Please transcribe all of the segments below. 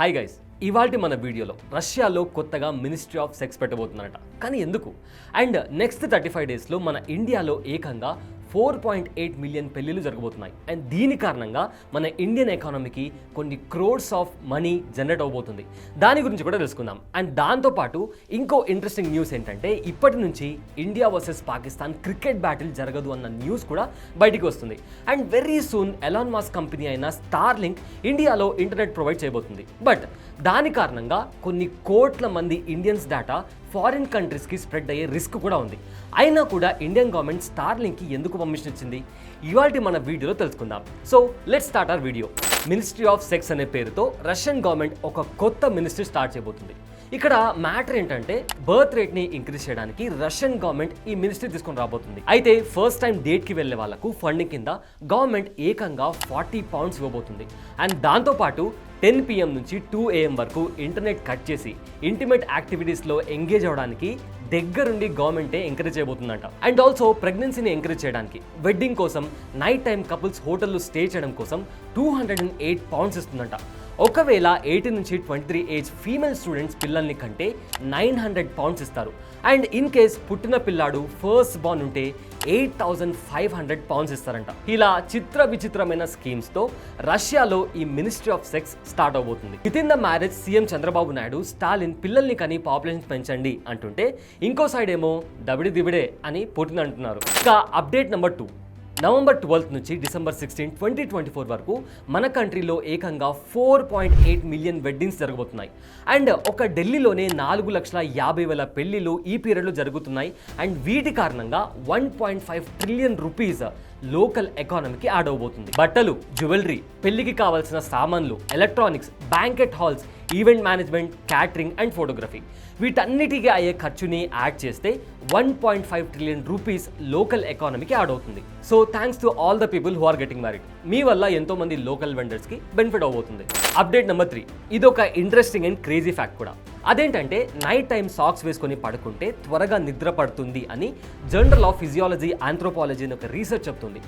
Hi guys, ఇవాల్టి మన వీడియోలో రష్యాలో కొత్తగా మినిస్ట్రీ ఆఫ్ సెక్స్ పెట్టబోతున్నారట. కానీ ఎందుకు? అండ్ నెక్స్ట్ 35 డేస్లో మన ఇండియాలో ఏకంగా 4.8 మిలియన్ పెళ్లిళ్ళు జరగబోతున్నాయి. అండ్ దీని కారణంగా మన ఇండియన్ ఎకానమీకి కొన్ని క్రోర్స్ ఆఫ్ మనీ జనరేట్ అవబోతుంది. దాని గురించి కూడా తెలుసుకుందాం. అండ్ దాంతోపాటు ఇంకో ఇంట్రెస్టింగ్ న్యూస్ ఏంటంటే, ఇప్పటి నుంచి India versus Pakistan cricket battle జరగదు అన్న న్యూస్ కూడా బయటికి వస్తుంది. And very soon Elon Musk company అయిన స్టార్లింక్ ఇండియాలో ఇంటర్నెట్ ప్రొవైడ్ చేయబోతుంది. బట్ దాని కారణంగా కొన్ని కోట్ల మంది ఇండియన్స్ డేటా ఫారిన్ కంట్రీస్కి స్ప్రెడ్ అయ్యే రిస్క్ కూడా ఉంది. అయినా కూడా ఇండియన్ గవర్నమెంట్ స్టార్లింక్కి ఎందుకు పర్మిషన్ ఇచ్చింది? ఇవాళ మన వీడియోలో తెలుసుకుందాం. So let's start our video. Ministry of sex అనే పేరుతో రష్యన్ గవర్నమెంట్ ఒక కొత్త మినిస్ట్రీ స్టార్ట్ చేయబోతుంది. ఇక్కడ మ్యాటర్ ఏంటంటే, బర్త్ రేట్ని ఇంక్రీజ్ చేయడానికి రష్యన్ గవర్నమెంట్ ఈ మినిస్ట్రీ తీసుకొని రాబోతుంది. అయితే ఫస్ట్ టైం డేట్కి వెళ్ళే వాళ్ళకు ఫండింగ్ కింద గవర్నమెంట్ ఏకంగా 40 పౌండ్స్ ఇవ్వబోతుంది. అండ్ దాంతోపాటు 10 PM నుంచి 2 AM వరకు ఇంటర్నెట్ కట్ చేసి ఇంటిమేట్ యాక్టివిటీస్లో ఎంగేజ్ అవ్వడానికి దగ్గరుండి గవర్నమెంటే ఎంకరేజ్ చేయబోతుందంట. అండ్ ఆల్సో ప్రెగ్నెన్సీని ఎంకరేజ్ చేయడానికి వెడ్డింగ్ కోసం నైట్ టైం కపుల్స్ హోటల్లో స్టే చేయడం కోసం 208 పౌండ్స్ ఇస్తుందంట. ఒకవేళ 18 నుంచి 23 ఏజ్ ఫీమేల్ స్టూడెంట్స్ పిల్లల్ని కంటే 900 పౌండ్స్ ఇస్తారు. అండ్ ఇన్ కేస్ పుట్టిన పిల్లాడు ఫస్ట్ బార్న్ ఉంటే 8500 పౌండ్స్ ఇస్తారంట. ఇలా చిత్ర విచిత్రమైన స్కీమ్స్తో రష్యాలో ఈ మినిస్ట్రీ ఆఫ్ సెక్స్ స్టార్ట్ అవబోతుంది. Within the marriage CM Chandrababu Naidu Stalin పిల్లల్ని కని పాపులేషన్ పెంచండి అంటుంటే, ఇంకో సైడ్ ఏమో దబిడి దిబిడే అని పుటిన్ అంటున్నారు. ఇక అప్డేట్ నెంబర్ 2. నవంబర్ 12 నుంచి డిసెంబర్ 16, 2024 వరకు మన కంట్రీలో ఏకంగా 4.8 మిలియన్ వెడ్డింగ్స్ జరగబోతున్నాయి. అండ్ ఒక ఢిల్లీలోనే 4,50,000 పెళ్లిళ్ళు ఈ పీరియడ్లో జరుగుతున్నాయి. అండ్ వీటి కారణంగా 1.5 ట్రిలియన్ రూపీస్ లోకల్ ఎకానమీకి యాడ్ అవబోతుంది. బట్టలు, జ్యువెలరీ, పెళ్లికి కావాల్సిన సామాన్లు, electronics, banquet halls, event management, catering and photography, వీటన్నిటికీ అయ్యే ఖర్చుని యాడ్ చేస్తే 1.5 ట్రిలియన్ రూపీస్ లోకల్ ఎకానమీకి యాడ్ అవుతుంది. So thanks to all the people who are getting married. మీ వల్ల ఎంతో మంది లోకల్ వెండర్స్కి బెనిఫిట్ అవబోతుంది. Update number 3. ఇది ఒక ఇంట్రెస్టింగ్ అండ్ క్రేజీ ఫ్యాక్ట్ కూడా. అదేంటంటే, నైట్ టైం సాక్స్ వేసుకొని పడుకుంటే త్వరగా నిద్ర పడుతుంది అని జర్నల్ ఆఫ్ ఫిజియాలజీ ఆంథ్రోపాలజీ అని ఒక రీసెర్చ్ చెప్తుంది.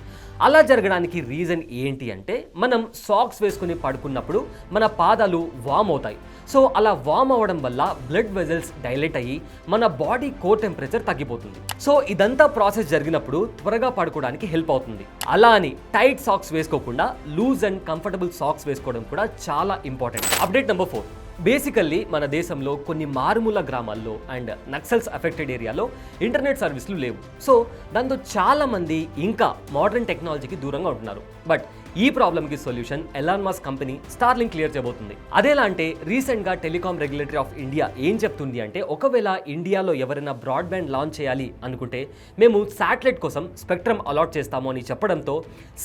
అలా జరగడానికి రీజన్ ఏంటి అంటే, మనం సాక్స్ వేసుకొని పడుకున్నప్పుడు మన పాదాలు వామ్ అవుతాయి. సో అలా వామ్ అవ్వడం వల్ల బ్లడ్ వెజల్స్ డైలేట్ అయ్యి మన బాడీ కోర్ టెంపరేచర్ తగ్గిపోతుంది. సో ఇదంతా ప్రాసెస్ జరిగినప్పుడు త్వరగా పడుకోవడానికి హెల్ప్ అవుతుంది. అలా అని టైట్ సాక్స్ వేసుకోకుండా లూజ్ అండ్ కంఫర్టబుల్ సాక్స్ వేసుకోవడం కూడా చాలా ఇంపార్టెంట్. Update number 4. బేసికల్లీ మన దేశంలో కొన్ని మారుమూల గ్రామాల్లో అండ్ నక్సల్స్ అఫెక్టెడ్ ఏరియాలో ఇంటర్నెట్ సర్వీసులు లేవు. సో దాంతో చాలామంది ఇంకా మోడర్న్ టెక్నాలజీకి దూరంగా ఉంటున్నారు. బట్ ఈ ప్రాబ్లమ్కి solution Elon Musk company Starlink clear చేయబోతుంది. అదేలా అంటే, రీసెంట్గా టెలికాం రెగ్యులేటరీ ఆఫ్ ఇండియా ఏం చెప్తుంది అంటే, ఒకవేళ ఇండియాలో ఎవరైనా బ్రాడ్బ్యాండ్ లాంచ్ చేయాలి అనుకుంటే మేము శాటిలైట్ కోసం స్పెక్ట్రమ్ అలాట్ చేస్తాము అని చెప్పడంతో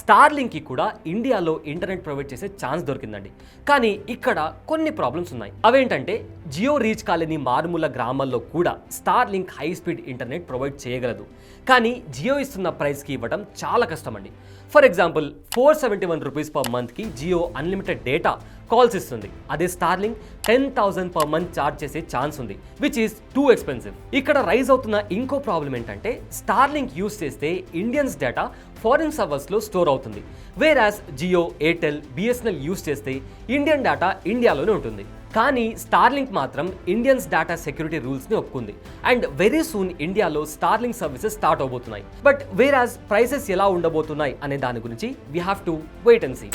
స్టార్లింక్కి కూడా ఇండియాలో ఇంటర్నెట్ ప్రొవైడ్ చేసే ఛాన్స్ దొరికిందండి. కానీ ఇక్కడ కొన్ని ప్రాబ్లమ్స్ ఉన్నాయి. అవేంటంటే, జియో రీచ్ కాలేని మారుమూల గ్రామాల్లో కూడా Starlink high speed internet provide చేయగలదు. కానీ జియో ఇస్తున్న ప్రైస్కి ఇవ్వడం చాలా కష్టం అండి. ఫర్ ఎగ్జాంపుల్, 471 రూపీస్ పర్ మంత్కి జియో అన్లిమిటెడ్ డేటా కాల్స్ ఇస్తుంది. అదే స్టార్లింక్ 10,000 పర్ మంత్ ఛార్జ్ చేసే ఛాన్స్ ఉంది, విచ్ ఈస్ టూ ఎక్స్పెన్సివ్. ఇక్కడ రైజ్ అవుతున్న ఇంకో ప్రాబ్లం ఏంటంటే, స్టార్లింక్ యూస్ చేస్తే ఇండియన్స్ డేటా ఫారిన్ సర్వర్స్లో స్టోర్ అవుతుంది. వేరాస్ జియో, ఎయిర్టెల్, బిఎస్ఎన్ఎల్ యూస్ చేస్తే ఇండియన్ డేటా ఇండియాలోనే ఉంటుంది. కానీ స్టార్లింక్ మాత్రం ఇండియన్స్ డేటా సెక్యూరిటీ రూల్స్ని ఒప్పుకుంది. అండ్ వెరీ సూన్ ఇండియాలో స్టార్లింక్ సర్వీసెస్ స్టార్ట్ అవబోతున్నాయి. బట్ వేరాస్ ప్రైసెస్ ఎలా ఉండబోతున్నాయి అనే దాని గురించి we have to wait and see.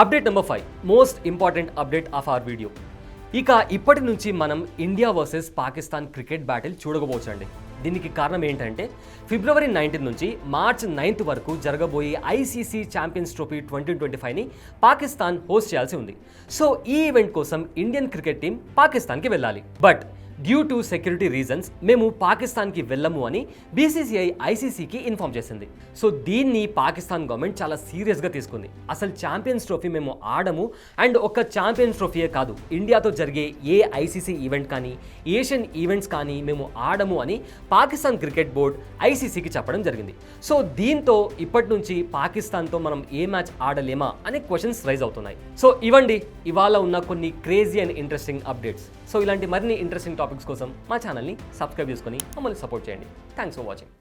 Update number 5. Most important update of our video. ఇక ఇప్పటి నుంచి మనం India versus Pakistan cricket battle చూడకపోవచ్చండి. దీనికి కారణం ఏంటంటే, ఫిబ్రవరి 19 నుంచి మార్చ్ 9 వరకు జరగబోయే ఐసీసీ ఛాంపియన్స్ ట్రోఫీ 2025ని పాకిస్తాన్ హోస్ట్ చేయాల్సి ఉంది. సో ఈ ఈవెంట్ కోసం ఇండియన్ క్రికెట్ టీం పాకిస్తాన్కి వెళ్ళాలి. But due to security reasons మేము పాకిస్తాన్కి వెళ్ళము అని బీసీసీఐ ఐసీసీకి ఇన్ఫార్మ్ చేసింది. సో దీన్ని పాకిస్తాన్ గవర్నమెంట్ చాలా సీరియస్గా తీసుకుంది. అసలు ఛాంపియన్స్ ట్రోఫీ మేము ఆడము, అండ్ ఒక ఛాంపియన్స్ ట్రోఫీయే కాదు, ఇండియాతో జరిగే ఏ ఐసీసీ ఈవెంట్ కానీ ఏషియన్ ఈవెంట్స్ కానీ మేము ఆడము అని పాకిస్తాన్ క్రికెట్ బోర్డ్ ఐసీసీకి చెప్పడం జరిగింది. సో దీంతో ఇప్పటి నుంచి పాకిస్తాన్తో మనం ఏ మ్యాచ్ ఆడలేమా అనే క్వశ్చన్స్ రైజ్ అవుతున్నాయి. సో ఇవ్వండి ఇవాళ ఉన్న కొన్ని crazy and interesting updates. So ఇలాంటి మరిన్ని ఇంట్రెస్టింగ్ టాపిక్స్ కోసం మా ఛానల్ని సబ్స్క్రైబ్ చేసుకొని మమ్మల్ని సపోర్ట్ చేయండి. Thanks for watching.